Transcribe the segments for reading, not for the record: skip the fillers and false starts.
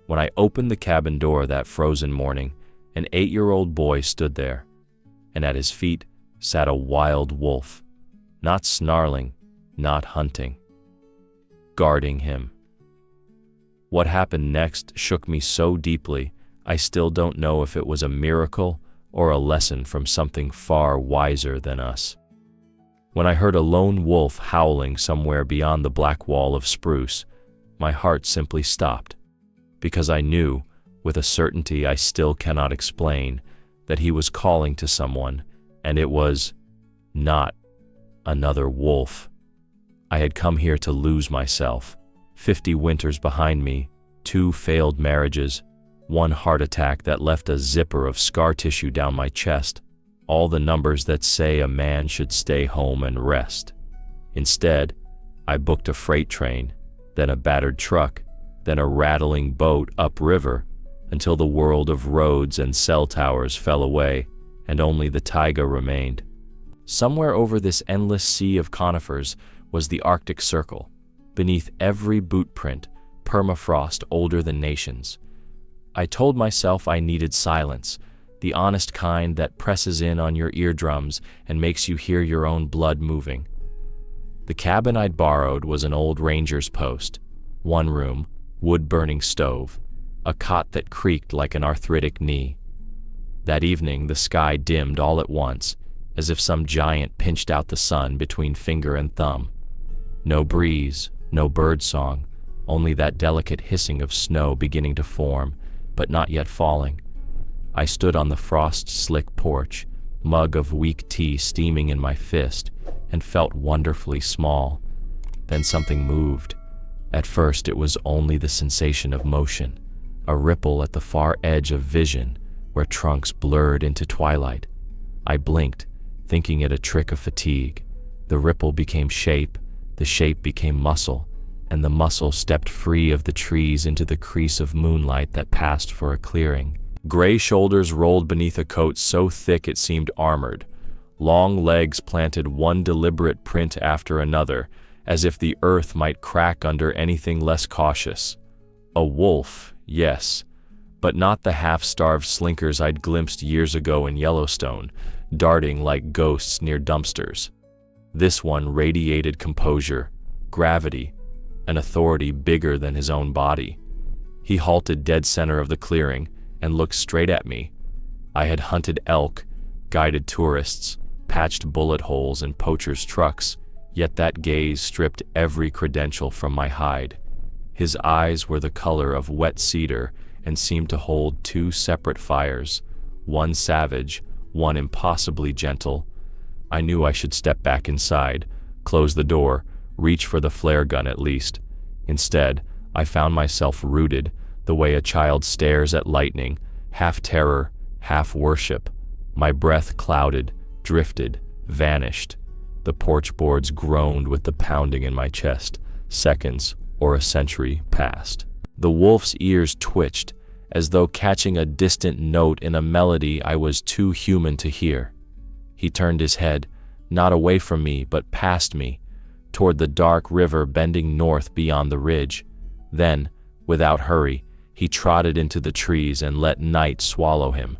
When I opened the cabin door that frozen morning, an 8-year-old boy stood there, and at his feet sat a wild wolf, not snarling, not hunting, guarding him. What happened next shook me so deeply, I still don't know if it was a miracle or a lesson from something far wiser than us. When I heard a lone wolf howling somewhere beyond the black wall of spruce, my heart simply stopped, because I knew, with a certainty I still cannot explain, that he was calling to someone, and it was not another wolf. I had come here to lose myself. 50 winters behind me, 2 failed marriages, 1 heart attack that left a zipper of scar tissue down my chest, all the numbers that say a man should stay home and rest. Instead, I booked a freight train, then a battered truck, then a rattling boat upriver, until the world of roads and cell towers fell away, and only the taiga remained. Somewhere over this endless sea of conifers was the Arctic Circle, beneath every boot print, permafrost older than nations. I told myself I needed silence, the honest kind that presses in on your eardrums and makes you hear your own blood moving. The cabin I'd borrowed was an old ranger's post, 1 room, wood-burning stove, a cot that creaked like an arthritic knee. That evening the sky dimmed all at once, as if some giant pinched out the sun between finger and thumb. No breeze, no bird song, only that delicate hissing of snow beginning to form, but not yet falling. I stood on the frost-slick porch, mug of weak tea steaming in my fist, and felt wonderfully small. Then something moved. At first it was only the sensation of motion, a ripple at the far edge of vision where trunks blurred into twilight. I blinked, thinking it a trick of fatigue. The ripple became shape, the shape became muscle, and the muscle stepped free of the trees into the crease of moonlight that passed for a clearing. Gray shoulders rolled beneath a coat so thick it seemed armored. Long legs planted one deliberate print after another, as if the earth might crack under anything less cautious. A wolf, yes, but not the half-starved slinkers I'd glimpsed years ago in Yellowstone, darting like ghosts near dumpsters. This one radiated composure, gravity, an authority bigger than his own body. He halted dead center of the clearing and looked straight at me. I had hunted elk, guided tourists, patched bullet holes in poachers' trucks, yet that gaze stripped every credential from my hide. His eyes were the color of wet cedar and seemed to hold 2 separate fires, one savage, one impossibly gentle. I knew I should step back inside, close the door, reach for the flare gun at least. Instead, I found myself rooted, the way a child stares at lightning, half terror, half worship. My breath clouded, drifted, vanished. The porch boards groaned with the pounding in my chest. Seconds, or a century, passed. The wolf's ears twitched, as though catching a distant note in a melody I was too human to hear. He turned his head, not away from me, but past me, toward the dark river bending north beyond the ridge. Then, without hurry, he trotted into the trees and let night swallow him.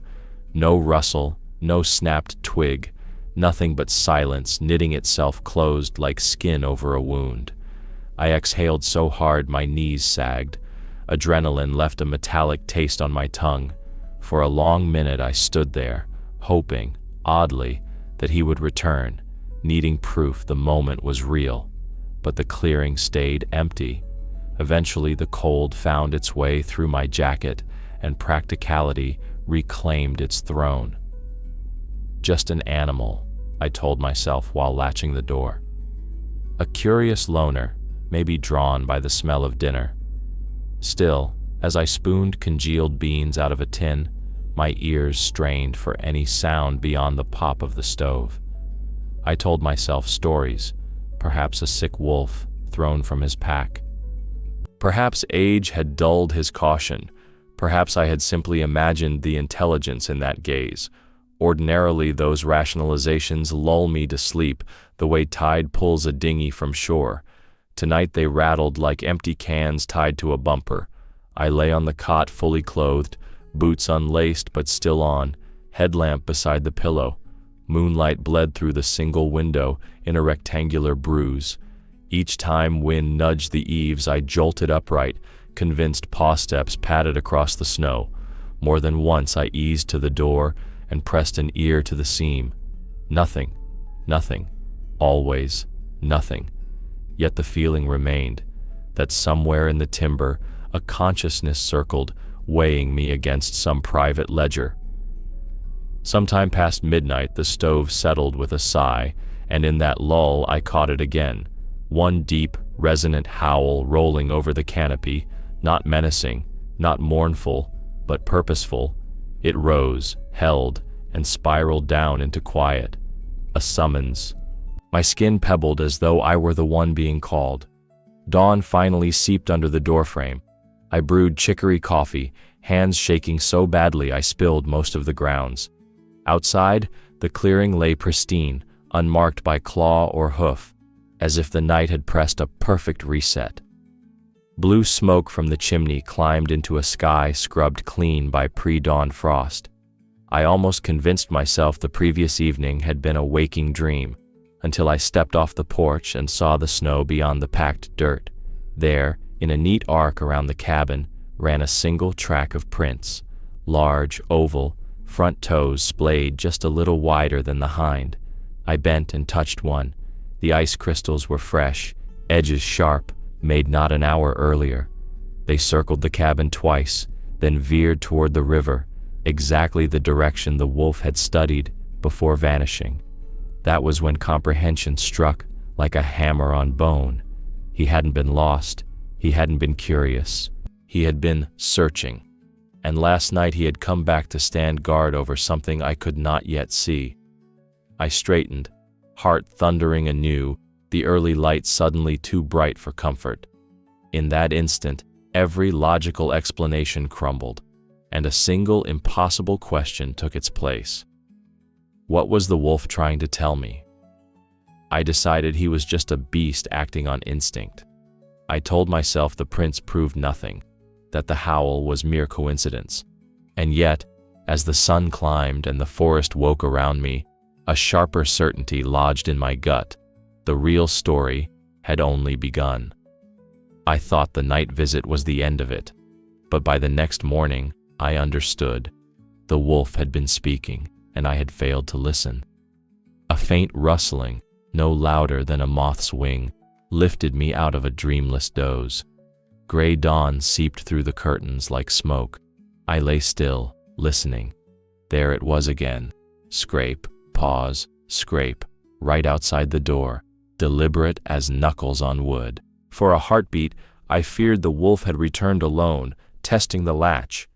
No rustle, no snapped twig, nothing but silence knitting itself closed like skin over a wound. I exhaled so hard my knees sagged. Adrenaline left a metallic taste on my tongue. For a long minute I stood there, hoping, oddly, that he would return, needing proof the moment was real. But the clearing stayed empty. Eventually the cold found its way through my jacket, and practicality reclaimed its throne. Just an animal, I told myself while latching the door. A curious loner, maybe drawn by the smell of dinner. Still, as I spooned congealed beans out of a tin, my ears strained for any sound beyond the pop of the stove. I told myself stories, perhaps a sick wolf thrown from his pack. Perhaps age had dulled his caution. Perhaps I had simply imagined the intelligence in that gaze. Ordinarily, those rationalizations lull me to sleep the way tide pulls a dinghy from shore. Tonight they rattled like empty cans tied to a bumper. I lay on the cot fully clothed, boots unlaced but still on, headlamp beside the pillow. Moonlight bled through the single window in a rectangular bruise. Each time wind nudged the eaves, I jolted upright, convinced paw steps padded across the snow. More than once I eased to the door and pressed an ear to the seam. Nothing, nothing, always nothing. Yet the feeling remained, that somewhere in the timber a consciousness circled, weighing me against some private ledger. Sometime past midnight the stove settled with a sigh, and in that lull I caught it again. One deep, resonant howl rolling over the canopy, not menacing, not mournful, but purposeful. It rose, held, and spiraled down into quiet. A summons. My skin pebbled as though I were the one being called. Dawn finally seeped under the doorframe. I brewed chicory coffee, hands shaking so badly I spilled most of the grounds. Outside, the clearing lay pristine, unmarked by claw or hoof, as if the night had pressed a perfect reset. Blue smoke from the chimney climbed into a sky scrubbed clean by pre-dawn frost. I almost convinced myself the previous evening had been a waking dream, until I stepped off the porch and saw the snow beyond the packed dirt. There, in a neat arc around the cabin, ran a single track of prints, large, oval, front toes splayed just a little wider than the hind. I bent and touched one. The ice crystals were fresh, edges sharp, made not an hour earlier. They circled the cabin twice, then veered toward the river, exactly the direction the wolf had studied before vanishing. That was when comprehension struck like a hammer on bone. He hadn't been lost. He hadn't been curious. He had been searching. And last night he had come back to stand guard over something I could not yet see. I straightened, heart thundering anew, the early light suddenly too bright for comfort. In that instant, every logical explanation crumbled, and a single impossible question took its place. What was the wolf trying to tell me? I decided he was just a beast acting on instinct. I told myself the prints proved nothing, that the howl was mere coincidence. And yet, as the sun climbed and the forest woke around me, a sharper certainty lodged in my gut. The real story had only begun. I thought the night visit was the end of it, but by the next morning, I understood. The wolf had been speaking, and I had failed to listen. A faint rustling, no louder than a moth's wing, lifted me out of a dreamless doze. Gray dawn seeped through the curtains like smoke. I lay still, listening. There it was again. Scrape, pause, scrape, right outside the door, deliberate as knuckles on wood. For a heartbeat, I feared the wolf had returned alone, testing the latch.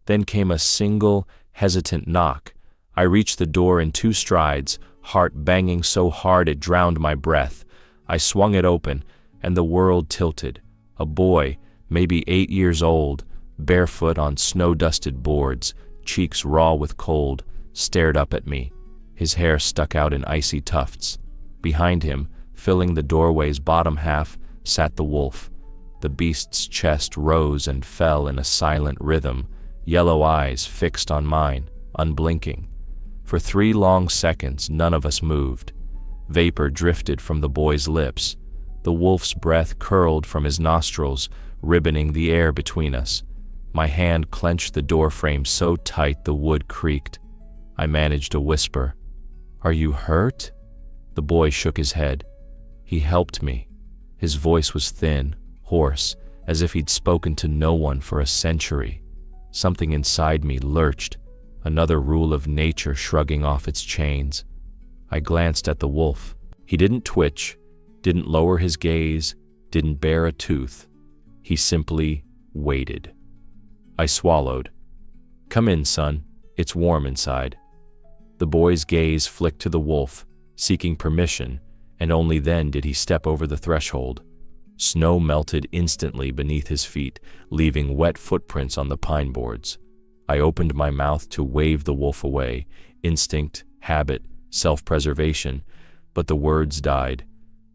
Then came a single, hesitant knock. I reached the door in 2 strides, heart banging so hard it drowned my breath. I swung it open, and the world tilted. A boy, maybe 8 years old, barefoot on snow-dusted boards, cheeks raw with cold, stared up at me. His hair stuck out in icy tufts. Behind him, filling the doorway's bottom half, sat the wolf. The beast's chest rose and fell in a silent rhythm, yellow eyes fixed on mine, unblinking. For 3 long seconds, none of us moved. Vapor drifted from the boy's lips. The wolf's breath curled from his nostrils, ribboning the air between us. My hand clenched the doorframe so tight the wood creaked. I managed a whisper. "Are you hurt?" The boy shook his head. He helped me. His voice was thin, hoarse, as if he'd spoken to no one for a century. Something inside me lurched, another rule of nature shrugging off its chains. I glanced at the wolf. He didn't twitch, didn't lower his gaze, didn't bare a tooth. He simply waited. I swallowed. "Come in, son. It's warm inside." The boy's gaze flicked to the wolf, seeking permission, and only then did he step over the threshold. Snow melted instantly beneath his feet, leaving wet footprints on the pine boards. I opened my mouth to wave the wolf away, instinct, habit, self-preservation, but the words died,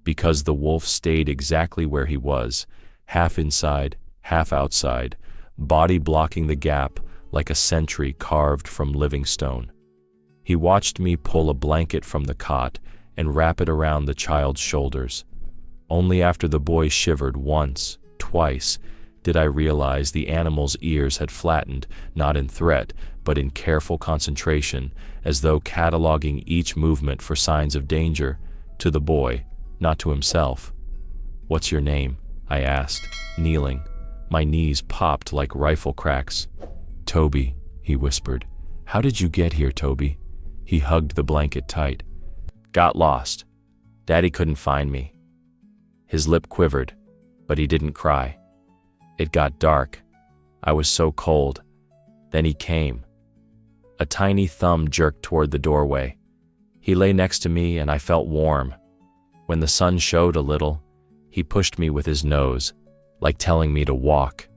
because the wolf stayed exactly where he was, half inside, half outside, body blocking the gap like a sentry carved from living stone. He watched me pull a blanket from the cot and wrap it around the child's shoulders. Only after the boy shivered once, twice, did I realize the animal's ears had flattened, not in threat, but in careful concentration, as though cataloging each movement for signs of danger, to the boy, not to himself. "What's your name?" I asked, kneeling. My knees popped like rifle cracks. "Toby," he whispered. "How did you get here, Toby?" He hugged the blanket tight. "Got lost. Daddy couldn't find me." His lip quivered, but he didn't cry. It got dark. I was so cold. Then he came. A tiny thumb jerked toward the doorway. He lay next to me and I felt warm. When the sun showed a little, he pushed me with his nose, like telling me to walk,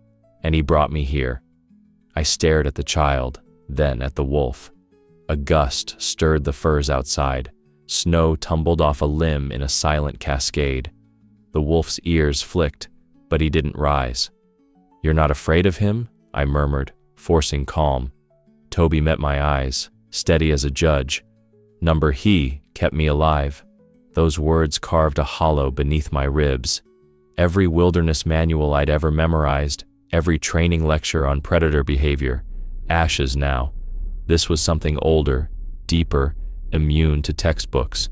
and he brought me here. I stared at the child, then at the wolf. A gust stirred the firs outside. Snow tumbled off a limb in a silent cascade. The wolf's ears flicked, but he didn't rise. "You're not afraid of him?" I murmured, forcing calm. Toby met my eyes, steady as a judge. "Number he kept me alive." Those words carved a hollow beneath my ribs. Every wilderness manual I'd ever memorized, every training lecture on predator behavior, ashes now. This was something older, deeper, immune to textbooks.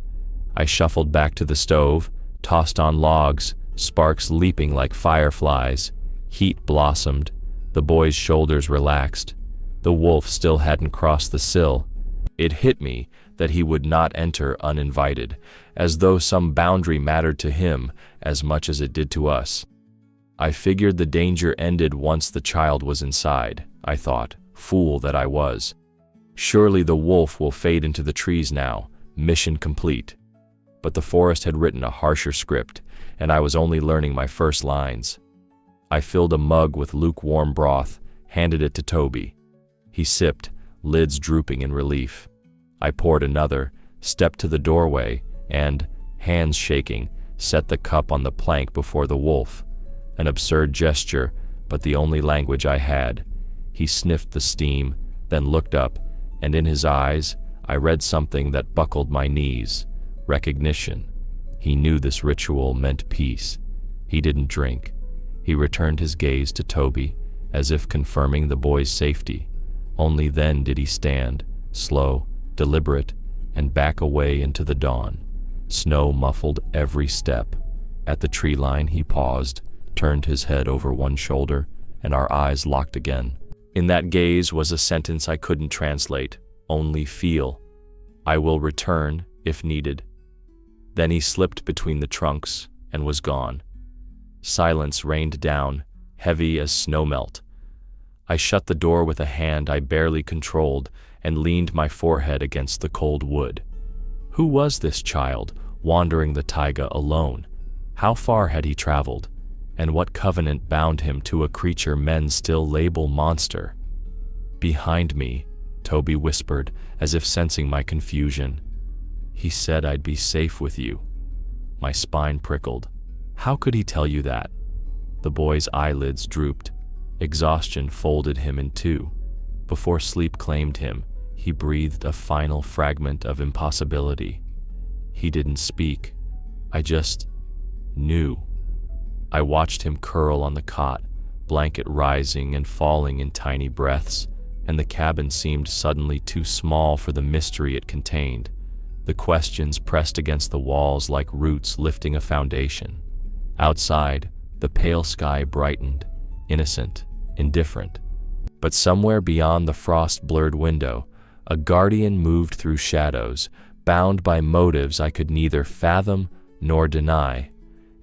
I shuffled back to the stove, tossed on logs, sparks leaping like fireflies. Heat blossomed. The boy's shoulders relaxed. The wolf still hadn't crossed the sill. It hit me that he would not enter uninvited, as though some boundary mattered to him as much as it did to us. I figured the danger ended once the child was inside, I thought, fool that I was. Surely the wolf will fade into the trees now, mission complete. But the forest had written a harsher script, and I was only learning my first lines. I filled a mug with lukewarm broth, handed it to Toby. He sipped, lids drooping in relief. I poured another, stepped to the doorway, and, hands shaking, set the cup on the plank before the wolf. An absurd gesture, but the only language I had. He sniffed the steam, then looked up, and in his eyes, I read something that buckled my knees. Recognition. He knew this ritual meant peace. He didn't drink. He returned his gaze to Toby, as if confirming the boy's safety. Only then did he stand, slow, deliberate, and back away into the dawn. Snow muffled every step. At the tree line he paused, turned his head over one shoulder, and our eyes locked again. In that gaze was a sentence I couldn't translate, only feel. "I will return, if needed." Then he slipped between the trunks and was gone. Silence rained down, heavy as snowmelt. I shut the door with a hand I barely controlled and leaned my forehead against the cold wood. Who was this child, wandering the taiga alone? How far had he traveled? And what covenant bound him to a creature men still label monster? "Behind me," Toby whispered, as if sensing my confusion. "He said I'd be safe with you." My spine prickled. How could he tell you that? The boy's eyelids drooped. Exhaustion folded him in two. Before sleep claimed him, he breathed a final fragment of impossibility. He didn't speak. I just knew. I watched him curl on the cot, blanket rising and falling in tiny breaths, and the cabin seemed suddenly too small for the mystery it contained. The questions pressed against the walls like roots lifting a foundation. Outside, the pale sky brightened, innocent, indifferent. But somewhere beyond the frost-blurred window, a guardian moved through shadows, bound by motives I could neither fathom nor deny.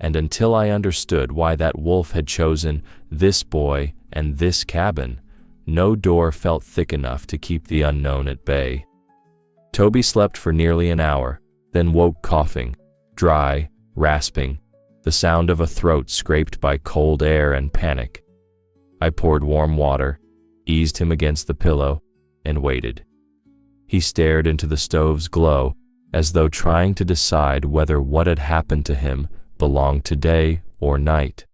And until I understood why that wolf had chosen this boy and this cabin, no door felt thick enough to keep the unknown at bay. Toby slept for nearly an hour, then woke coughing, dry, rasping, the sound of a throat scraped by cold air and panic. I poured warm water, eased him against the pillow, and waited. He stared into the stove's glow, as though trying to decide whether what had happened to him belonged to day or night.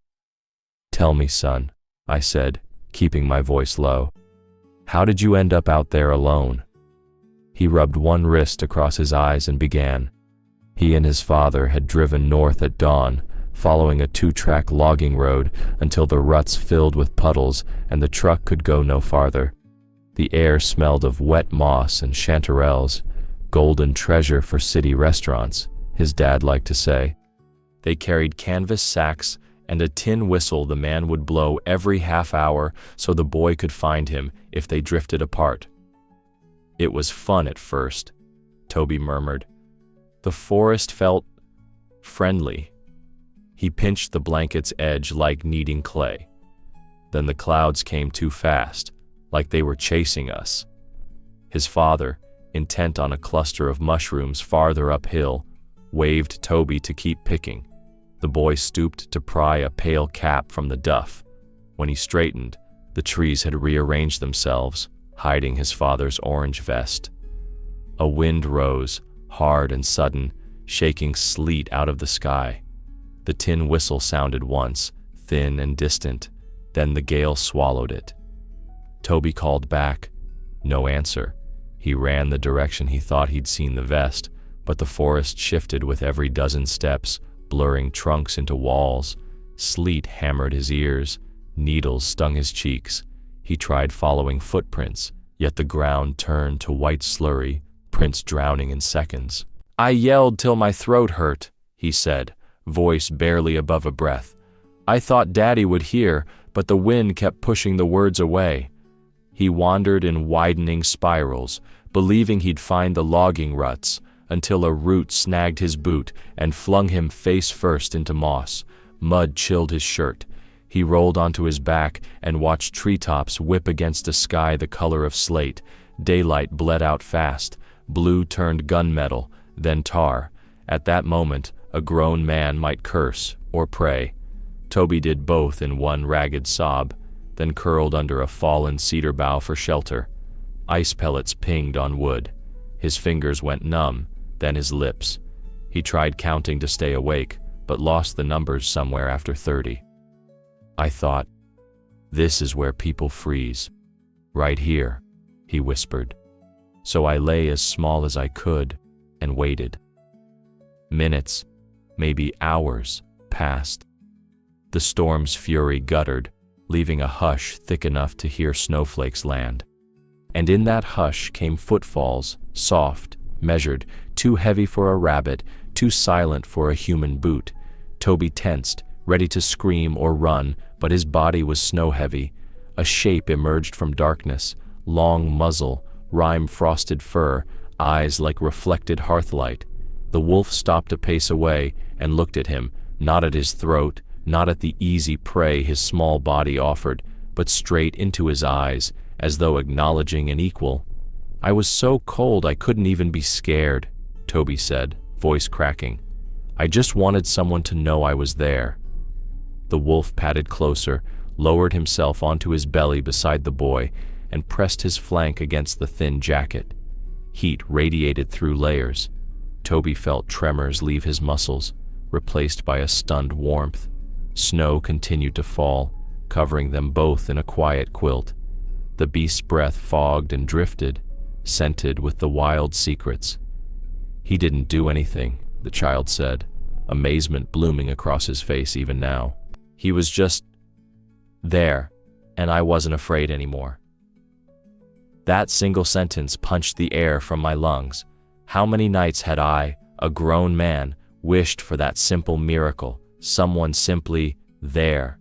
"Tell me, son," I said, keeping my voice low. "How did you end up out there alone?" He rubbed one wrist across his eyes and began. He and his father had driven north at dawn, following a 2-track logging road until the ruts filled with puddles and the truck could go no farther. The air smelled of wet moss and chanterelles, golden treasure for city restaurants, his dad liked to say. They carried canvas sacks and a tin whistle the man would blow every half hour so the boy could find him if they drifted apart. "It was fun at first," Toby murmured. "The forest felt friendly." He pinched the blanket's edge like kneading clay. Then the clouds came too fast, like they were chasing us. His father, intent on a cluster of mushrooms farther uphill, waved Toby to keep picking. The boy stooped to pry a pale cap from the duff. When he straightened, the trees had rearranged themselves, hiding his father's orange vest. A wind rose, hard and sudden, shaking sleet out of the sky. The tin whistle sounded once, thin and distant, then the gale swallowed it. Toby called back. No answer. He ran the direction he thought he'd seen the vest, but the forest shifted with every dozen steps, blurring trunks into walls. Sleet hammered his ears, needles stung his cheeks. He tried following footprints, yet the ground turned to white slurry, prints drowning in seconds. "I yelled till my throat hurt," he said, voice barely above a breath. "I thought Daddy would hear, but the wind kept pushing the words away." He wandered in widening spirals, believing he'd find the logging ruts, until a root snagged his boot and flung him face first into moss. Mud chilled his shirt. He rolled onto his back and watched treetops whip against a sky the color of slate. Daylight bled out fast. Blue turned gunmetal, then tar. At that moment, a grown man might curse or pray. Toby did both in one ragged sob, then curled under a fallen cedar bough for shelter. Ice pellets pinged on wood. His fingers went numb, then his lips. He tried counting to stay awake, but lost the numbers somewhere after 30. I thought, "This is where people freeze. Right here," he whispered. So I lay as small as I could and waited. Minutes, maybe hours, passed. The storm's fury guttered, leaving a hush thick enough to hear snowflakes land. And in that hush came footfalls, soft, measured, too heavy for a rabbit, too silent for a human boot. Toby tensed, ready to scream or run, but his body was snow-heavy. A shape emerged from darkness, long muzzle, rime-frosted fur, eyes like reflected hearthlight. The wolf stopped a pace away and looked at him, not at his throat, not at the easy prey his small body offered, but straight into his eyes, as though acknowledging an equal. "I was so cold I couldn't even be scared," Toby said, voice cracking. "I just wanted someone to know I was there." The wolf padded closer, lowered himself onto his belly beside the boy, and pressed his flank against the thin jacket. Heat radiated through layers. Toby felt tremors leave his muscles, replaced by a stunned warmth. Snow continued to fall, covering them both in a quiet quilt. The beast's breath fogged and drifted, scented with the wild secrets. "He didn't do anything," the child said, amazement blooming across his face even now. "He was just there, and I wasn't afraid anymore." That single sentence punched the air from my lungs. How many nights had I, a grown man, wished for that simple miracle, someone simply there?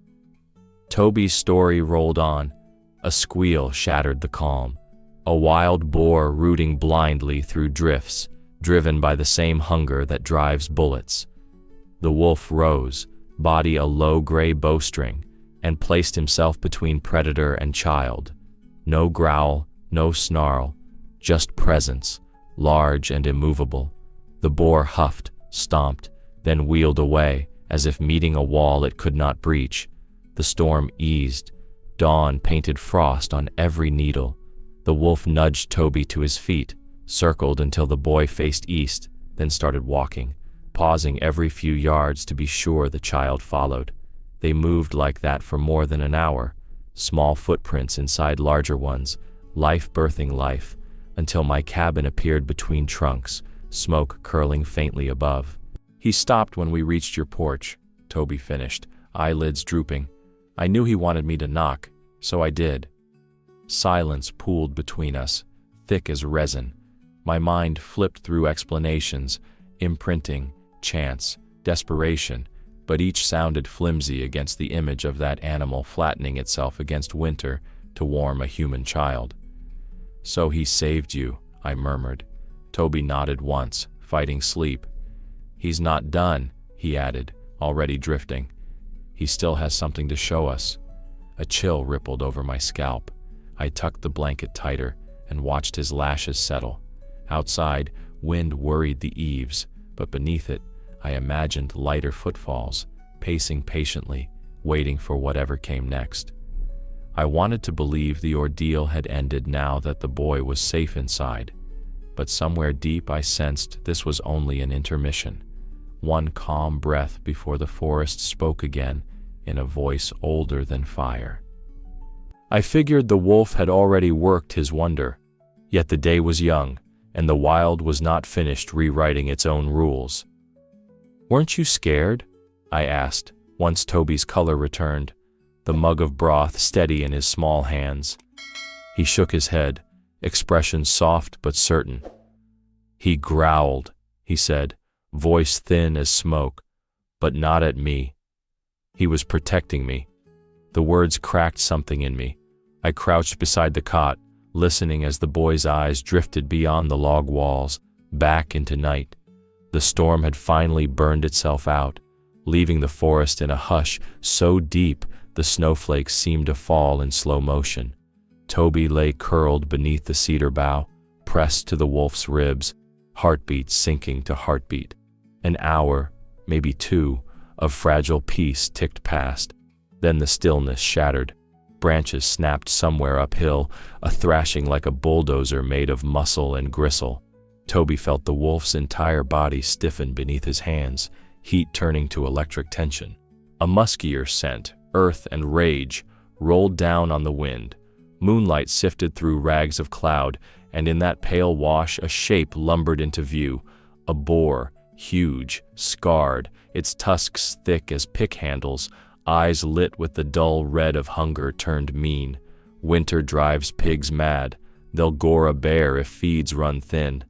Toby's story rolled on. A squeal shattered the calm. A wild boar rooting blindly through drifts, driven by the same hunger that drives bullets. The wolf rose, body a low gray bowstring, and placed himself between predator and child. No growl, no snarl, just presence, large and immovable. The boar huffed, stomped, then wheeled away, as if meeting a wall it could not breach. The storm eased. Dawn painted frost on every needle. The wolf nudged Toby to his feet, circled until the boy faced east, then started walking, pausing every few yards to be sure the child followed. They moved like that for more than an hour, small footprints inside larger ones, life birthing life, until my cabin appeared between trunks, smoke curling faintly above. He stopped when we reached your porch, Toby finished, eyelids drooping. I knew he wanted me to knock, so I did. Silence pooled between us, thick as resin. My mind flipped through explanations, imprinting, chance, desperation, but each sounded flimsy against the image of that animal flattening itself against winter to warm a human child. So he saved you, I murmured. Toby nodded once, fighting sleep. He's not done, he added, already drifting. He still has something to show us. A chill rippled over my scalp. I tucked the blanket tighter and watched his lashes settle. Outside, wind worried the eaves, but beneath it, I imagined lighter footfalls, pacing patiently, waiting for whatever came next. I wanted to believe the ordeal had ended now that the boy was safe inside, but somewhere deep I sensed this was only an intermission, one calm breath before the forest spoke again in a voice older than fire. I figured the wolf had already worked his wonder, yet the day was young, and the wild was not finished rewriting its own rules. "Weren't you scared?" I asked, once Toby's color returned, the mug of broth steady in his small hands. He shook his head, expression soft but certain. "He growled," he said, voice thin as smoke, "but not at me. He was protecting me." The words cracked something in me. I crouched beside the cot, listening as the boy's eyes drifted beyond the log walls, back into night. The storm had finally burned itself out, leaving the forest in a hush so deep the snowflakes seemed to fall in slow motion. Toby lay curled beneath the cedar bough, pressed to the wolf's ribs, heartbeat sinking to heartbeat. An hour, maybe two, of fragile peace ticked past. Then the stillness shattered. Branches snapped somewhere uphill, a thrashing like a bulldozer made of muscle and gristle. Toby felt the wolf's entire body stiffen beneath his hands, heat turning to electric tension. A muskier scent, earth and rage, rolled down on the wind. Moonlight sifted through rags of cloud, and in that pale wash a shape lumbered into view. A boar, huge, scarred, its tusks thick as pick handles, eyes lit with the dull red of hunger turned mean. Winter drives pigs mad. They'll gore a bear if feeds run thin.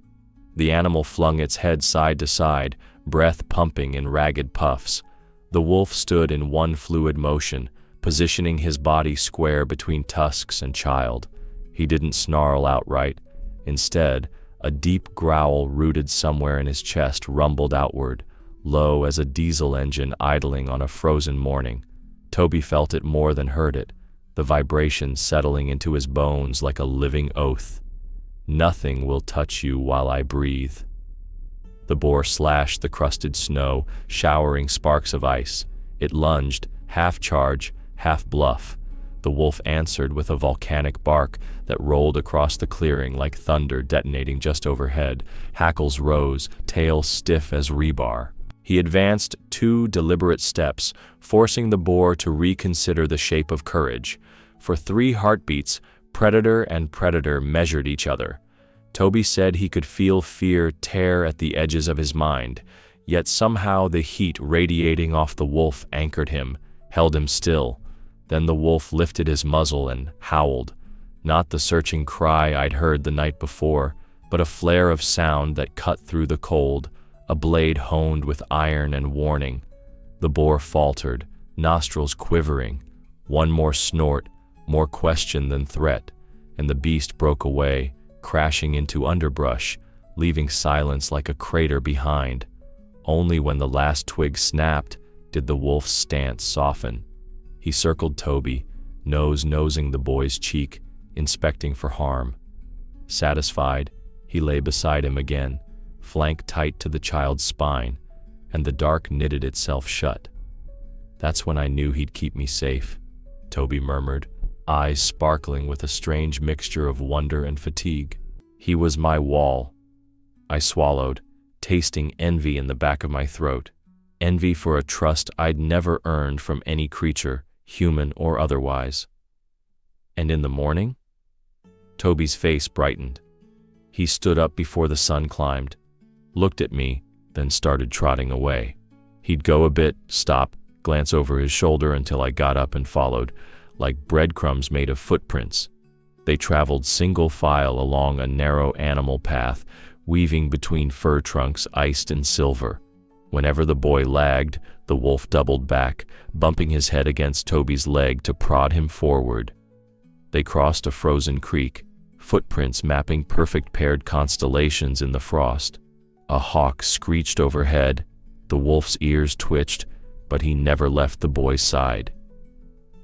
The animal flung its head side to side, breath pumping in ragged puffs. The wolf stood in one fluid motion, positioning his body square between tusks and child. He didn't snarl outright. Instead, a deep growl rooted somewhere in his chest rumbled outward, low as a diesel engine idling on a frozen morning. Toby felt it more than heard it, the vibration settling into his bones like a living oath. "Nothing will touch you while I breathe." The boar slashed the crusted snow, showering sparks of ice. It lunged, half charge, half bluff. The wolf answered with a volcanic bark that rolled across the clearing like thunder detonating just overhead. Hackles rose, tail stiff as rebar. He advanced 2 deliberate steps, forcing the boar to reconsider the shape of courage. For 3 heartbeats, predator and predator measured each other. Toby said he could feel fear tear at the edges of his mind, yet somehow the heat radiating off the wolf anchored him, held him still. Then the wolf lifted his muzzle and howled, not the searching cry I'd heard the night before, but a flare of sound that cut through the cold, a blade honed with iron and warning. The boar faltered, nostrils quivering. One more snort, more question than threat, and the beast broke away, crashing into underbrush, leaving silence like a crater behind. Only when the last twig snapped did the wolf's stance soften. He circled Toby, nosing the boy's cheek, inspecting for harm. Satisfied, he lay beside him again, flank tight to the child's spine, and the dark knitted itself shut. "That's when I knew he'd keep me safe," Toby murmured, eyes sparkling with a strange mixture of wonder and fatigue. "He was my wall." I swallowed, tasting envy in the back of my throat. Envy for a trust I'd never earned from any creature, human or otherwise. And in the morning? Toby's face brightened. He stood up before the sun climbed, looked at me, then started trotting away. He'd go a bit, stop, glance over his shoulder until I got up and followed, like breadcrumbs made of footprints. They traveled single file along a narrow animal path, weaving between fir trunks iced in silver. Whenever the boy lagged, the wolf doubled back, bumping his head against Toby's leg to prod him forward. They crossed a frozen creek, footprints mapping perfect paired constellations in the frost. A hawk screeched overhead, the wolf's ears twitched, but he never left the boy's side.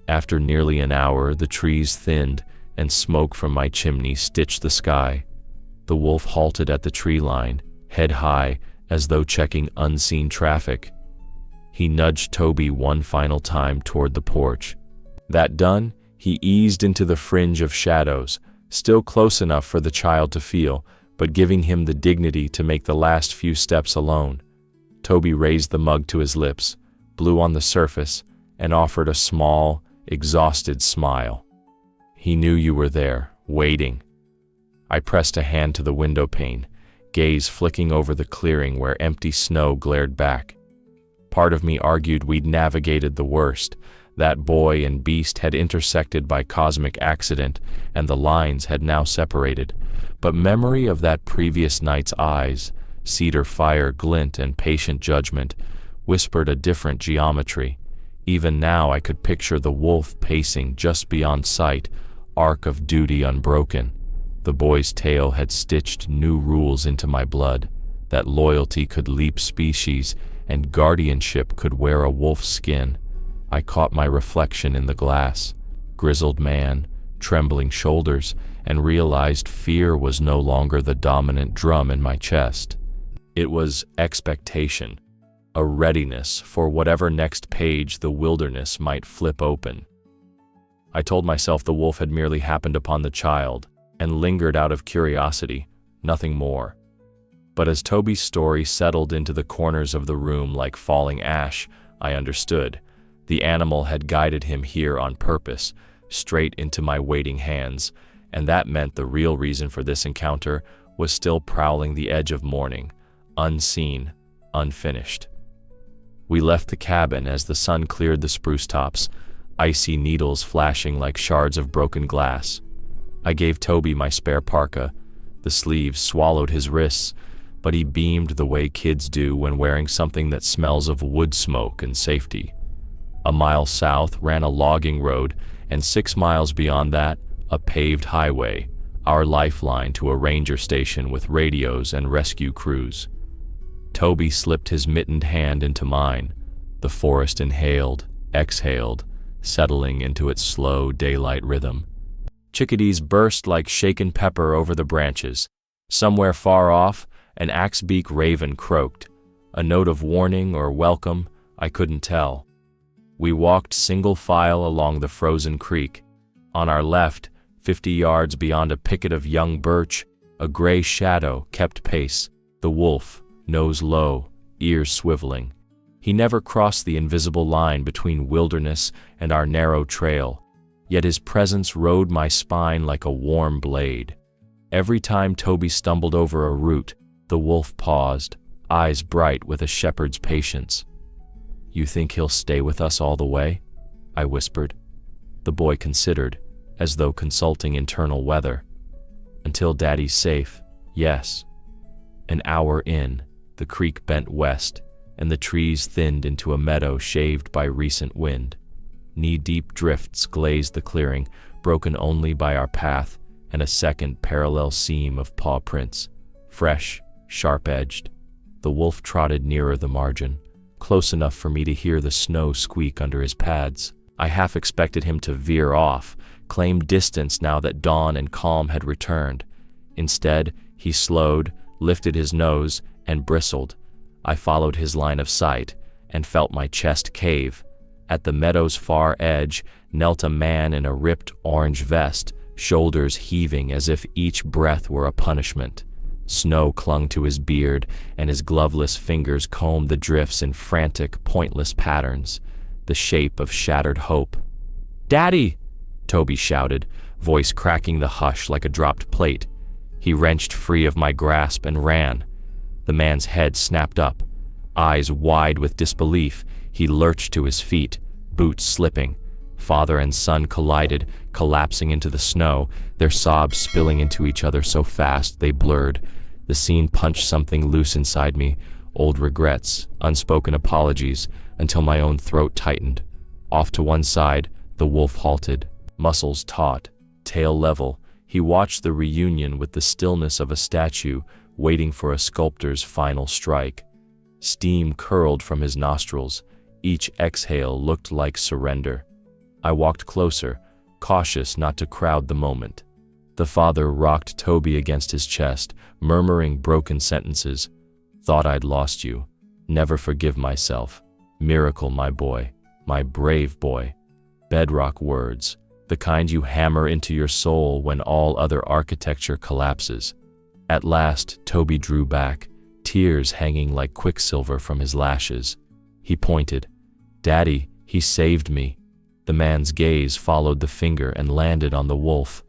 After nearly an hour, the trees thinned, and smoke from my chimney stitched the sky. The wolf halted at the tree line, head high, as though checking unseen traffic. He nudged Toby one final time toward the porch. That done, he eased into the fringe of shadows, still close enough for the child to feel, but giving him the dignity to make the last few steps alone. Toby raised the mug to his lips, blew on the surface, and offered a small, exhausted smile. He knew you were there, waiting. I pressed a hand to the window pane, gaze flicking over the clearing where empty snow glared back. Part of me argued we'd navigated the worst. That boy and beast had intersected by cosmic accident, and the lines had now separated. But memory of that previous night's eyes, cedar fire glint and patient judgment, whispered a different geometry. Even now I could picture the wolf pacing just beyond sight, arc of duty unbroken. The boy's tale had stitched new rules into my blood, that loyalty could leap species and guardianship could wear a wolf's skin. I caught my reflection in the glass, grizzled man, trembling shoulders, and realized fear was no longer the dominant drum in my chest. It was expectation, a readiness for whatever next page the wilderness might flip open. I told myself the wolf had merely happened upon the child, and lingered out of curiosity, nothing more. But as Toby's story settled into the corners of the room like falling ash, I understood. The animal had guided him here on purpose, straight into my waiting hands, and that meant the real reason for this encounter was still prowling the edge of morning, unseen, unfinished. We left the cabin as the sun cleared the spruce tops, icy needles flashing like shards of broken glass. I gave Toby my spare parka. The sleeves swallowed his wrists, but he beamed the way kids do when wearing something that smells of wood smoke and safety. A mile south ran a logging road, and 6 miles beyond that, a paved highway, our lifeline to a ranger station with radios and rescue crews. Toby slipped his mittened hand into mine. The forest inhaled, exhaled, settling into its slow daylight rhythm. Chickadees burst like shaken pepper over the branches. Somewhere far off, an axe-beak raven croaked. A note of warning or welcome, I couldn't tell. We walked single file along the frozen creek. On our left, 50 yards beyond a picket of young birch, a gray shadow kept pace, the wolf, nose low, ears swiveling. He never crossed the invisible line between wilderness and our narrow trail, yet his presence rode my spine like a warm blade. Every time Toby stumbled over a root, the wolf paused, eyes bright with a shepherd's patience. "You think he'll stay with us all the way?" I whispered. The boy considered, as though consulting internal weather. "Until Daddy's safe, yes." An hour in, the creek bent west, and the trees thinned into a meadow shaved by recent wind. Knee-deep drifts glazed the clearing, broken only by our path and a second parallel seam of paw prints, fresh, sharp-edged. The wolf trotted nearer the margin, close enough for me to hear the snow squeak under his pads. I half expected him to veer off, claim distance now that dawn and calm had returned. Instead, he slowed, lifted his nose, and bristled. I followed his line of sight and felt my chest cave. At the meadow's far edge knelt a man in a ripped orange vest, shoulders heaving as if each breath were a punishment. Snow clung to his beard, and his gloveless fingers combed the drifts in frantic, pointless patterns, the shape of shattered hope. "Daddy! Toby shouted, voice cracking the hush like a dropped plate. He wrenched free of my grasp and ran. The man's head snapped up. Eyes wide with disbelief, he lurched to his feet, boots slipping. Father and son collided, collapsing into the snow, their sobs spilling into each other so fast they blurred. The scene punched something loose inside me, old regrets, unspoken apologies, until my own throat tightened. Off to one side, the wolf halted, muscles taut, tail level. He watched the reunion with the stillness of a statue, waiting for a sculptor's final strike. Steam curled from his nostrils. Each exhale looked like surrender. I walked closer, cautious not to crowd the moment. The father rocked Toby against his chest, murmuring broken sentences. Thought I'd lost you. Never forgive myself. Miracle, my boy. My brave boy. Bedrock words, the kind you hammer into your soul when all other architecture collapses. At last, Toby drew back, tears hanging like quicksilver from his lashes. He pointed. Daddy, he saved me. The man's gaze followed the finger and landed on the wolf.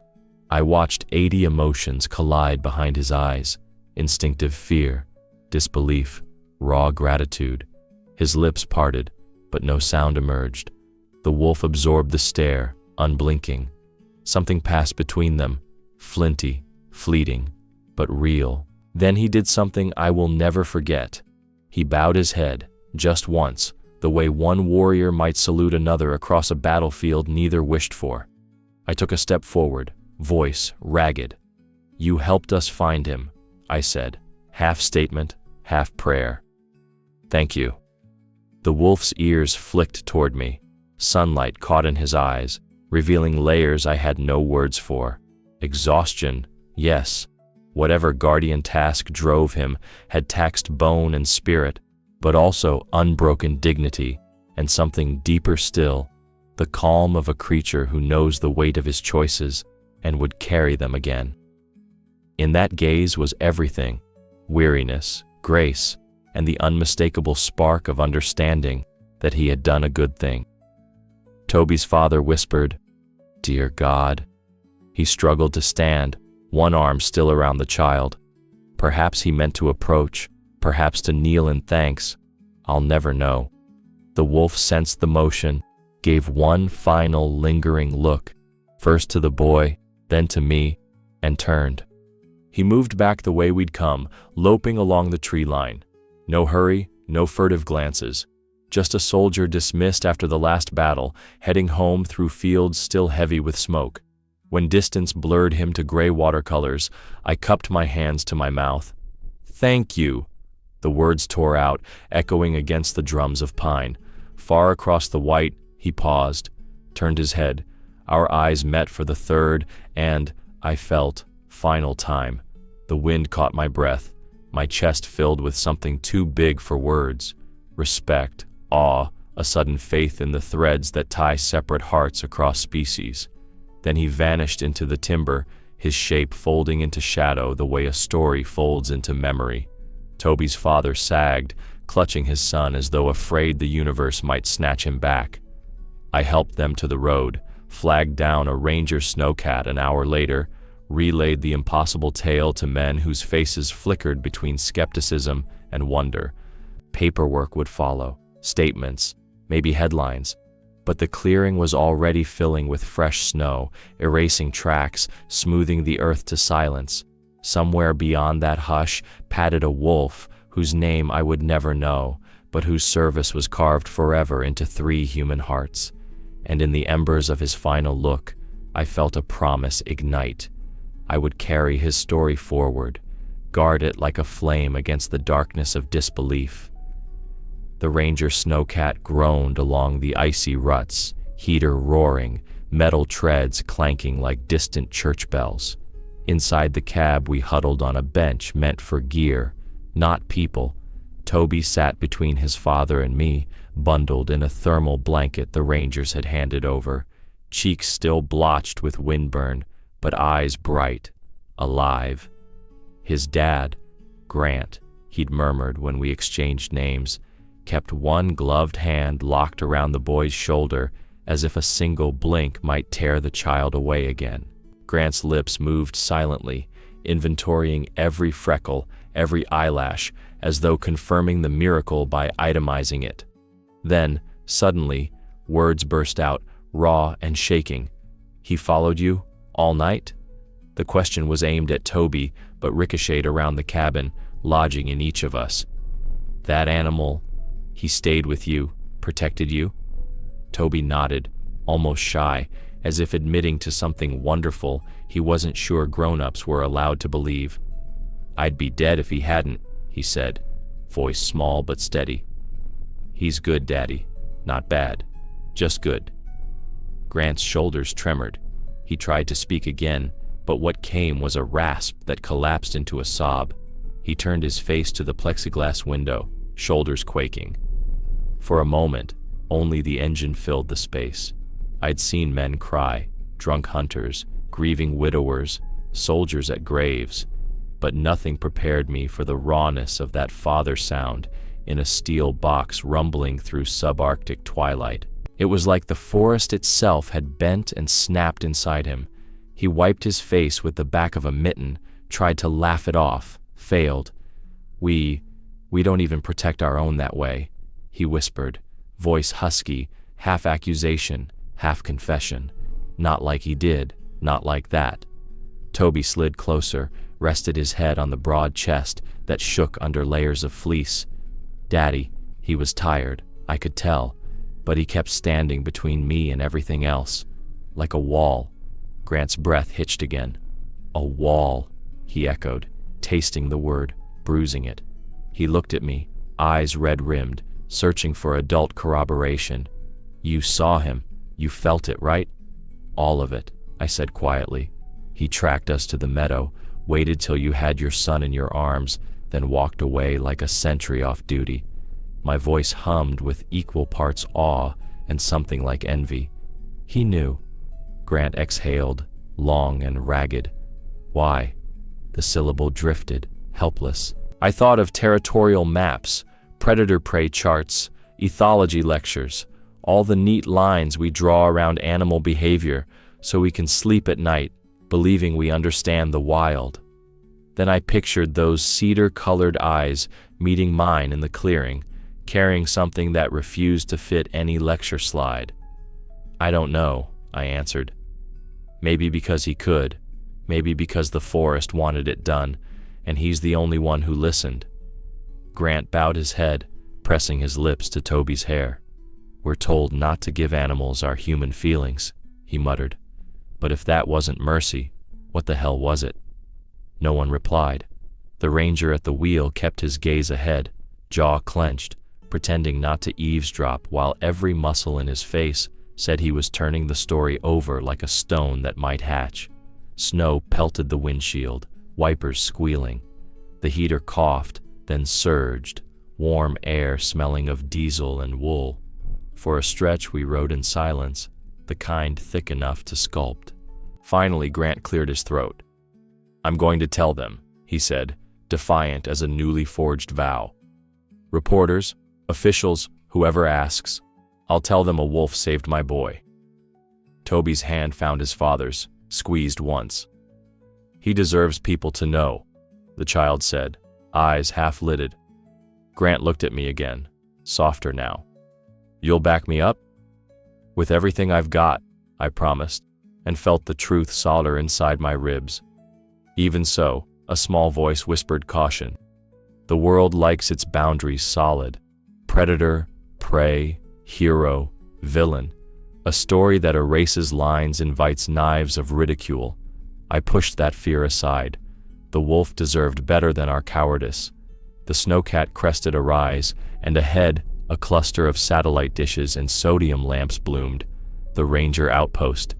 I watched 80 emotions collide behind his eyes. Instinctive fear, disbelief, raw gratitude. His lips parted, but no sound emerged. The wolf absorbed the stare, unblinking. Something passed between them, flinty, fleeting, but real. Then he did something I will never forget. He bowed his head, just once, the way one warrior might salute another across a battlefield neither wished for. I took a step forward, voice ragged. You helped us find him, I said, half statement, half prayer. Thank you. The wolf's ears flicked toward me. Sunlight caught in his eyes, revealing layers I had no words for. Exhaustion, yes. Whatever guardian task drove him had taxed bone and spirit, but also unbroken dignity and something deeper still, the calm of a creature who knows the weight of his choices and would carry them again. In that gaze was everything, weariness, grace, and the unmistakable spark of understanding that he had done a good thing. Toby's father whispered, "Dear God." He struggled to stand, one arm still around the child. Perhaps he meant to approach, perhaps to kneel in thanks. I'll never know. The wolf sensed the motion, gave one final lingering look, first to the boy, then to me, and turned. He moved back the way we'd come, loping along the tree line. No hurry, no furtive glances. Just a soldier dismissed after the last battle, heading home through fields still heavy with smoke. When distance blurred him to gray watercolors, I cupped my hands to my mouth. "Thank you." The words tore out, echoing against the drums of pine. Far across the white, he paused, turned his head. Our eyes met for the third and, I felt, final time. The wind caught my breath, my chest filled with something too big for words. Respect, awe, a sudden faith in the threads that tie separate hearts across species. Then he vanished into the timber, his shape folding into shadow the way a story folds into memory. Toby's father sagged, clutching his son as though afraid the universe might snatch him back. I helped them to the road, flagged down a ranger snowcat an hour later, relayed the impossible tale to men whose faces flickered between skepticism and wonder. Paperwork would follow, statements, maybe headlines. But the clearing was already filling with fresh snow, erasing tracks, smoothing the earth to silence. Somewhere beyond that hush padded a wolf whose name I would never know, but whose service was carved forever into 3 human hearts. And in the embers of his final look, I felt a promise ignite. I would carry his story forward, guard it like a flame against the darkness of disbelief. The ranger snowcat groaned along the icy ruts, heater roaring, metal treads clanking like distant church bells. Inside the cab we huddled on a bench meant for gear, not people. Toby sat between his father and me, bundled in a thermal blanket the rangers had handed over, cheeks still blotched with windburn, but eyes bright, alive. His dad, Grant, he'd murmured when we exchanged names, kept one gloved hand locked around the boy's shoulder as if a single blink might tear the child away again. Grant's lips moved silently, inventorying every freckle, every eyelash, as though confirming the miracle by itemizing it. Then, suddenly, words burst out, raw and shaking. "He followed you? All night?" The question was aimed at Toby, but ricocheted around the cabin, lodging in each of us. "That animal, he stayed with you, protected you?" Toby nodded, almost shy, as if admitting to something wonderful he wasn't sure grown-ups were allowed to believe. "I'd be dead if he hadn't," he said, voice small but steady. "He's good, Daddy. Not bad. Just good." Grant's shoulders tremored. He tried to speak again, but what came was a rasp that collapsed into a sob. He turned his face to the plexiglass window, shoulders quaking. For a moment, only the engine filled the space. I'd seen men cry, drunk hunters, grieving widowers, soldiers at graves, but nothing prepared me for the rawness of that father sound in a steel box rumbling through subarctic twilight. It was like the forest itself had bent and snapped inside him. He wiped his face with the back of a mitten, tried to laugh it off, failed. We don't even protect our own that way," he whispered, voice husky, half accusation, half confession. "Not like he did, not like that." Toby slid closer, rested his head on the broad chest that shook under layers of fleece. "Daddy," he was tired, I could tell, but he kept standing between me and everything else, like a wall. Grant's breath hitched again. "A wall," he echoed, tasting the word, bruising it. He looked at me, eyes red-rimmed, searching for adult corroboration. "You saw him. You felt it, right?" "All of it," I said quietly. "He tracked us to the meadow, waited till you had your son in your arms, then walked away like a sentry off duty." My voice hummed with equal parts awe and something like envy. "He knew." Grant exhaled, long and ragged. "Why?" The syllable drifted, helpless. I thought of territorial maps, predator-prey charts, ethology lectures, all the neat lines we draw around animal behavior so we can sleep at night, believing we understand the wild. Then I pictured those cedar-colored eyes meeting mine in the clearing, carrying something that refused to fit any lecture slide. "I don't know," I answered. "Maybe because he could, maybe because the forest wanted it done, and he's the only one who listened." Grant bowed his head, pressing his lips to Toby's hair. "We're told not to give animals our human feelings," he muttered. "But if that wasn't mercy, what the hell was it?" No one replied. The ranger at the wheel kept his gaze ahead, jaw clenched, pretending not to eavesdrop while every muscle in his face said he was turning the story over like a stone that might hatch. Snow pelted the windshield, wipers squealing. The heater coughed, then surged, warm air smelling of diesel and wool. For a stretch we rode in silence, the kind thick enough to sculpt. Finally Grant cleared his throat. "I'm going to tell them," he said, defiant as a newly forged vow. "Reporters, officials, whoever asks, I'll tell them a wolf saved my boy." Toby's hand found his father's, squeezed once. "He deserves people to know," the child said, eyes half-lidded. Grant looked at me again, softer now. "You'll back me up?" "With everything I've got," I promised, and felt the truth solder inside my ribs. Even so, a small voice whispered caution. "The world likes its boundaries solid. Predator, prey, hero, villain. A story that erases lines invites knives of ridicule." I pushed that fear aside. The wolf deserved better than our cowardice. The snowcat crested a rise, and ahead, a cluster of satellite dishes and sodium lamps bloomed. The ranger outpost.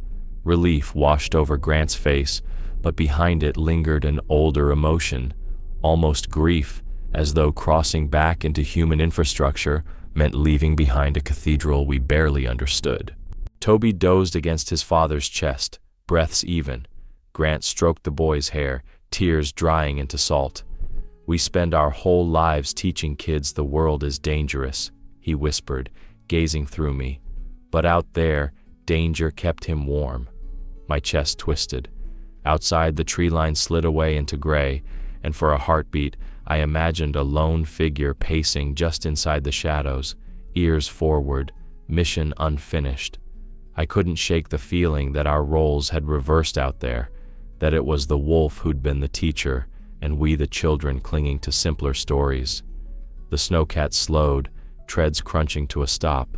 Relief washed over Grant's face, but behind it lingered an older emotion, almost grief, as though crossing back into human infrastructure meant leaving behind a cathedral we barely understood. Toby dozed against his father's chest, breaths even. Grant stroked the boy's hair, tears drying into salt. "We spend our whole lives teaching kids the world is dangerous," he whispered, gazing through me. But out there, danger kept him warm. My chest twisted. Outside, the tree line slid away into gray, and for a heartbeat, I imagined a lone figure pacing just inside the shadows, ears forward, mission unfinished. I couldn't shake the feeling that our roles had reversed out there, that it was the wolf who'd been the teacher, and we the children clinging to simpler stories. The snowcat slowed, treads crunching to a stop.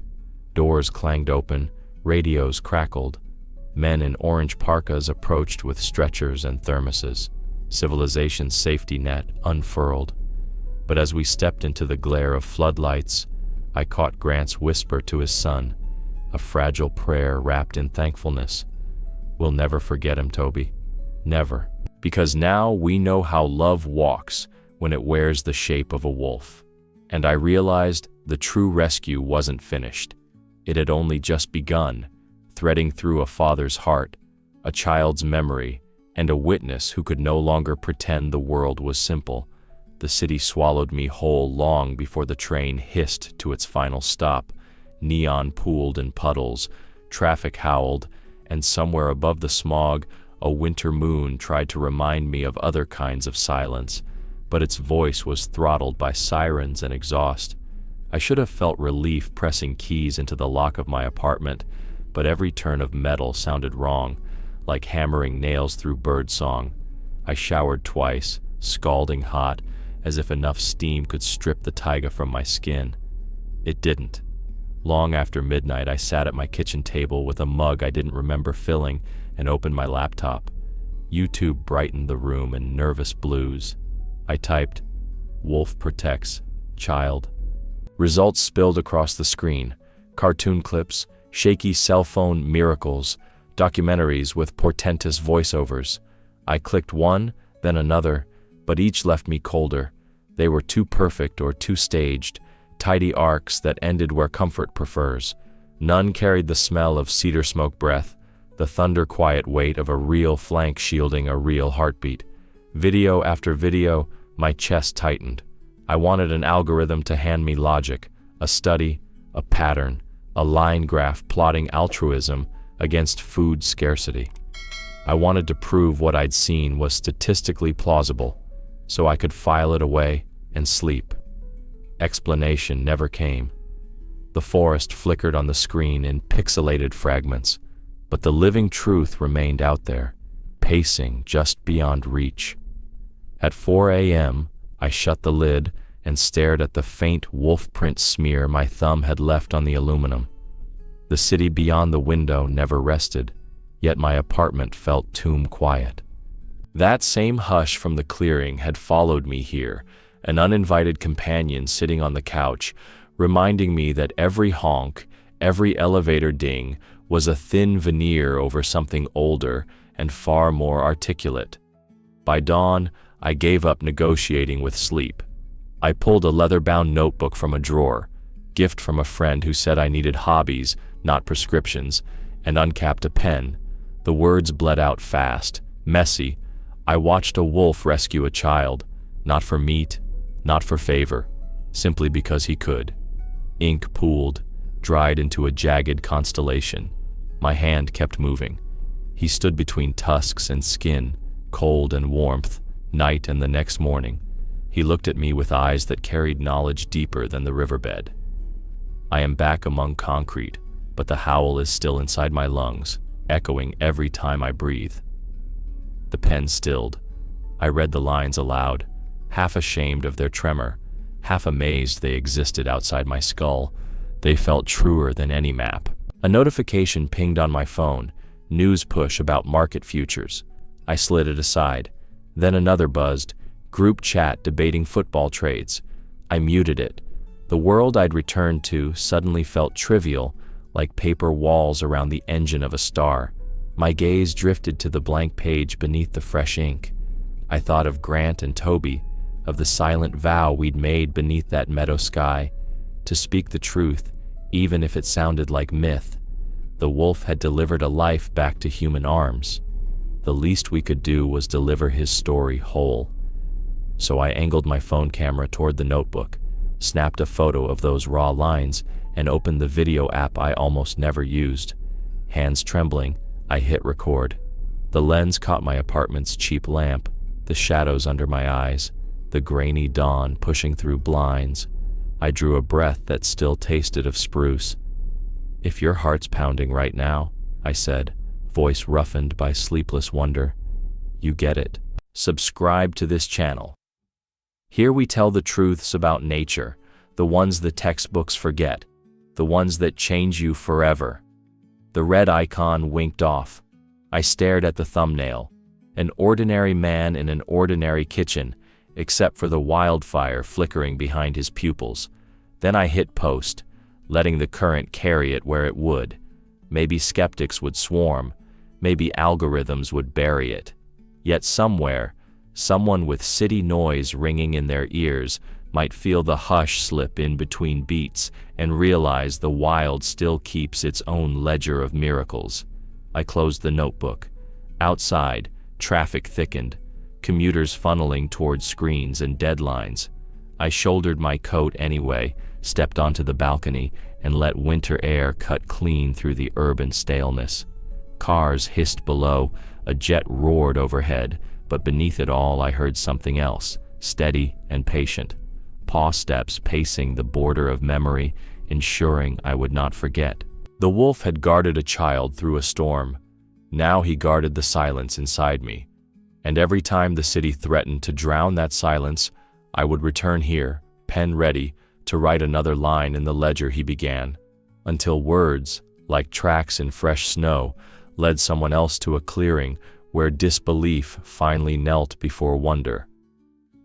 Doors clanged open, radios crackled. Men in orange parkas approached with stretchers and thermoses, civilization's safety net unfurled. But as we stepped into the glare of floodlights, I caught Grant's whisper to his son, a fragile prayer wrapped in thankfulness. "We'll never forget him, Toby. Never. Because now we know how love walks when it wears the shape of a wolf." And I realized the true rescue wasn't finished. It had only just begun, threading through a father's heart, a child's memory, and a witness who could no longer pretend the world was simple. The city swallowed me whole long before the train hissed to its final stop. Neon pooled in puddles, traffic howled, and somewhere above the smog, a winter moon tried to remind me of other kinds of silence, but its voice was throttled by sirens and exhaust. I should have felt relief pressing keys into the lock of my apartment, but every turn of metal sounded wrong, like hammering nails through birdsong. I showered twice, scalding hot, as if enough steam could strip the taiga from my skin. It didn't. Long after midnight, I sat at my kitchen table with a mug I didn't remember filling and opened my laptop. YouTube brightened the room in nervous blues. I typed, "Wolf protects, child." Results spilled across the screen. Cartoon clips, shaky cell phone miracles, documentaries with portentous voiceovers. I clicked one, then another, but each left me colder. They were too perfect or too staged, tidy arcs that ended where comfort prefers. None carried the smell of cedar smoke breath, the thunder-quiet weight of a real flank shielding a real heartbeat. Video after video, my chest tightened. I wanted an algorithm to hand me logic, a study, a pattern, a line graph plotting altruism against food scarcity. I wanted to prove what I'd seen was statistically plausible, so I could file it away and sleep. Explanation never came. The forest flickered on the screen in pixelated fragments, but the living truth remained out there, pacing just beyond reach. At 4 a.m., I shut the lid and stared at the faint wolf print smear my thumb had left on the aluminum. The city beyond the window never rested, yet my apartment felt tomb quiet. That same hush from the clearing had followed me here, an uninvited companion sitting on the couch, reminding me that every honk, every elevator ding was a thin veneer over something older and far more articulate. By dawn, I gave up negotiating with sleep. I pulled a leather-bound notebook from a drawer, gift from a friend who said I needed hobbies, not prescriptions, and uncapped a pen. The words bled out fast, messy. I watched a wolf rescue a child, not for meat, not for favor, simply because he could. Ink pooled, dried into a jagged constellation. My hand kept moving. He stood between tusks and skin, cold and warmth, night and the next morning. He looked at me with eyes that carried knowledge deeper than the riverbed. I am back among concrete, but the howl is still inside my lungs, echoing every time I breathe. The pen stilled. I read the lines aloud, half ashamed of their tremor, half amazed they existed outside my skull. They felt truer than any map. A notification pinged on my phone, news push about market futures. I slid it aside. Then another buzzed, group chat debating football trades. I muted it. The world I'd returned to suddenly felt trivial, like paper walls around the engine of a star. My gaze drifted to the blank page beneath the fresh ink. I thought of Grant and Toby, of the silent vow we'd made beneath that meadow sky, to speak the truth, even if it sounded like myth. The wolf had delivered a life back to human arms. The least we could do was deliver his story whole. So I angled my phone camera toward the notebook, snapped a photo of those raw lines, and opened the video app I almost never used. Hands trembling, I hit record. The lens caught my apartment's cheap lamp, the shadows under my eyes, the grainy dawn pushing through blinds. I drew a breath that still tasted of spruce. "If your heart's pounding right now," I said, voice roughened by sleepless wonder, "you get it." Subscribe to this channel. Here we tell the truths about nature, the ones the textbooks forget, the ones that change you forever. The red icon winked off. I stared at the thumbnail. An ordinary man in an ordinary kitchen, except for the wildfire flickering behind his pupils. Then I hit post, letting the current carry it where it would. Maybe skeptics would swarm, maybe algorithms would bury it. Yet somewhere, someone with city noise ringing in their ears might feel the hush slip in between beats and realize the wild still keeps its own ledger of miracles. I closed the notebook. Outside, traffic thickened, commuters funneling towards screens and deadlines. I shouldered my coat anyway, stepped onto the balcony, and let winter air cut clean through the urban staleness. Cars hissed below, a jet roared overhead, but beneath it all I heard something else, steady and patient. Paw steps pacing the border of memory, ensuring I would not forget. The wolf had guarded a child through a storm. Now he guarded the silence inside me. And every time the city threatened to drown that silence, I would return here, pen ready, to write another line in the ledger he began, until words, like tracks in fresh snow, led someone else to a clearing where disbelief finally knelt before wonder.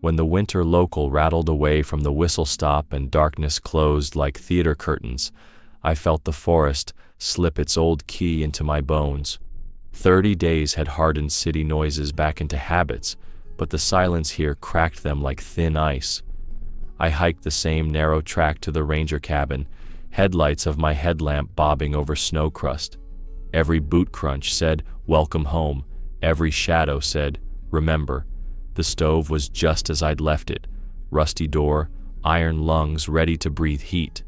When the winter local rattled away from the whistle stop and darkness closed like theater curtains, I felt the forest slip its old key into my bones. 30 days had hardened city noises back into habits, but the silence here cracked them like thin ice. I hiked the same narrow track to the ranger cabin, headlights of my headlamp bobbing over snow crust. Every boot crunch said, "Welcome home." Every shadow said, "Remember." The stove was just as I'd left it, rusty door, iron lungs ready to breathe heat.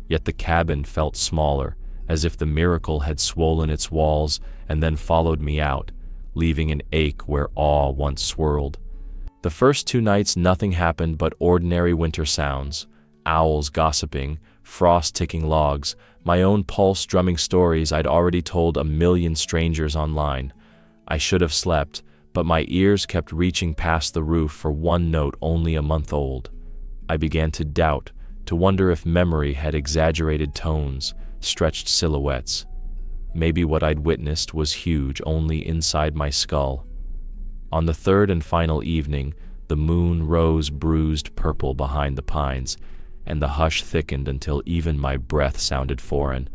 Yet the cabin felt smaller, as if the miracle had swollen its walls and then followed me out, leaving an ache where awe once swirled. The first 2 nights nothing happened but ordinary winter sounds, owls gossiping, frost ticking logs, my own pulse drumming stories I'd already told a million strangers online. I should have slept, but my ears kept reaching past the roof for one note only a month old. I began to doubt, to wonder if memory had exaggerated tones, stretched silhouettes. Maybe what I'd witnessed was huge only inside my skull. On the third and final evening, the moon rose bruised purple behind the pines, and the hush thickened until even my breath sounded foreign.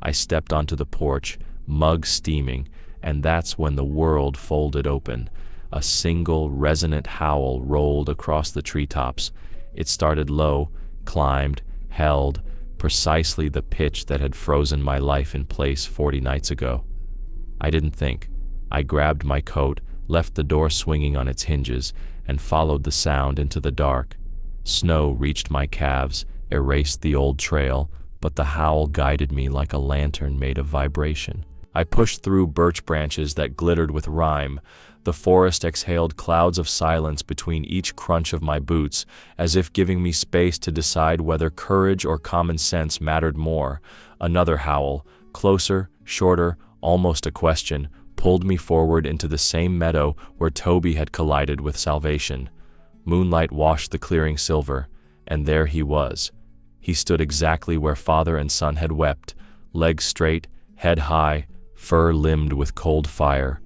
I stepped onto the porch, mug steaming, and that's when the world folded open. A single resonant howl rolled across the treetops. It started low, climbed, held, precisely the pitch that had frozen my life in place 40 nights ago. I didn't think. I grabbed my coat, left the door swinging on its hinges, and followed the sound into the dark. Snow reached my calves, erased the old trail, but the howl guided me like a lantern made of vibration. I pushed through birch branches that glittered with rime. The forest exhaled clouds of silence between each crunch of my boots, as if giving me space to decide whether courage or common sense mattered more. Another howl, closer, shorter, almost a question, pulled me forward into the same meadow where Toby had collided with salvation. Moonlight washed the clearing silver, and there he was. He stood exactly where father and son had wept, legs straight, head high, fur limbed with cold fire.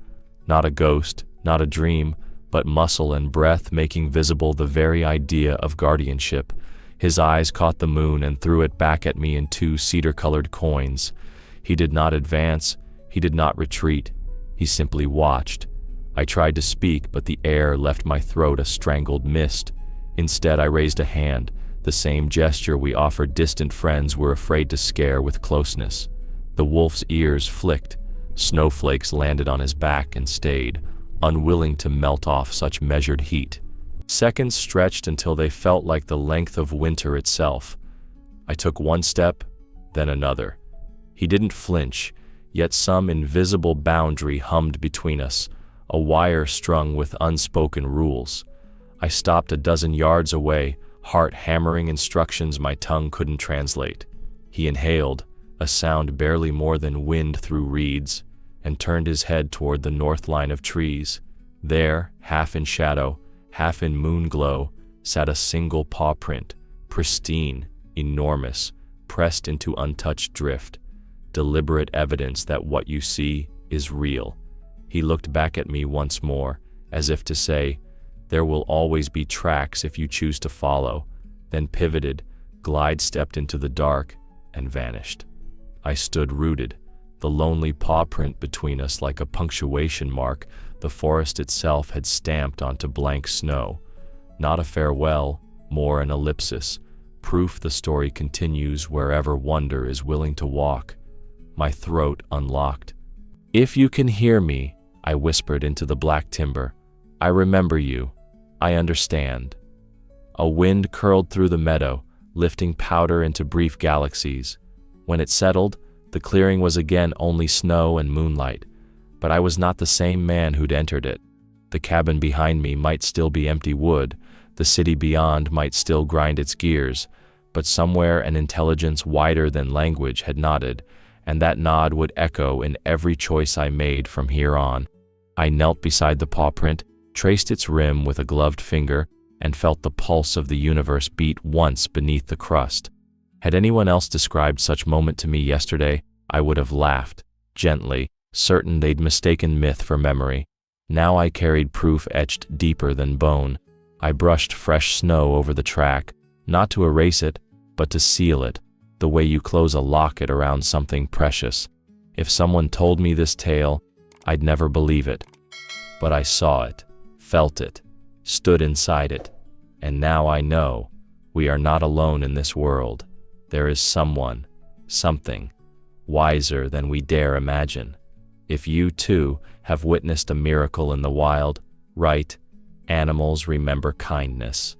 Not a ghost, not a dream, but muscle and breath making visible the very idea of guardianship. His eyes caught the moon and threw it back at me in 2 cedar-colored coins. He did not advance, he did not retreat. He simply watched. I tried to speak, but the air left my throat a strangled mist. Instead, I raised a hand, the same gesture we offered distant friends we're afraid to scare with closeness. The wolf's ears flicked. Snowflakes landed on his back and stayed, unwilling to melt off such measured heat. Seconds stretched until they felt like the length of winter itself. I took 1 step, then another. He didn't flinch, yet some invisible boundary hummed between us, a wire strung with unspoken rules. I stopped a dozen yards away, heart hammering instructions my tongue couldn't translate. He inhaled, a sound barely more than wind through reeds, and turned his head toward the north line of trees. There, half in shadow, half in moon glow, sat a single paw print, pristine, enormous, pressed into untouched drift. Deliberate evidence that what you see is real. He looked back at me once more, as if to say, "There will always be tracks if you choose to follow," then pivoted, glide-stepped into the dark, and vanished. I stood rooted, the lonely paw print between us like a punctuation mark the forest itself had stamped onto blank snow. Not a farewell, more an ellipsis, proof the story continues wherever wonder is willing to walk. My throat unlocked. "If you can hear me," I whispered into the black timber, "I remember you. I understand." A wind curled through the meadow, lifting powder into brief galaxies. When it settled, the clearing was again only snow and moonlight, but I was not the same man who'd entered it. The cabin behind me might still be empty wood, the city beyond might still grind its gears, but somewhere an intelligence wider than language had nodded, and that nod would echo in every choice I made from here on. I knelt beside the paw print, traced its rim with a gloved finger, and felt the pulse of the universe beat once beneath the crust. Had anyone else described such moment to me yesterday, I would have laughed, gently, certain they'd mistaken myth for memory. Now I carried proof etched deeper than bone. I brushed fresh snow over the track, not to erase it, but to seal it, the way you close a locket around something precious. If someone told me this tale, I'd never believe it. But I saw it, felt it, stood inside it, and now I know we are not alone in this world. There is someone, something, wiser than we dare imagine. If you, too, have witnessed a miracle in the wild, write, "Animals remember kindness."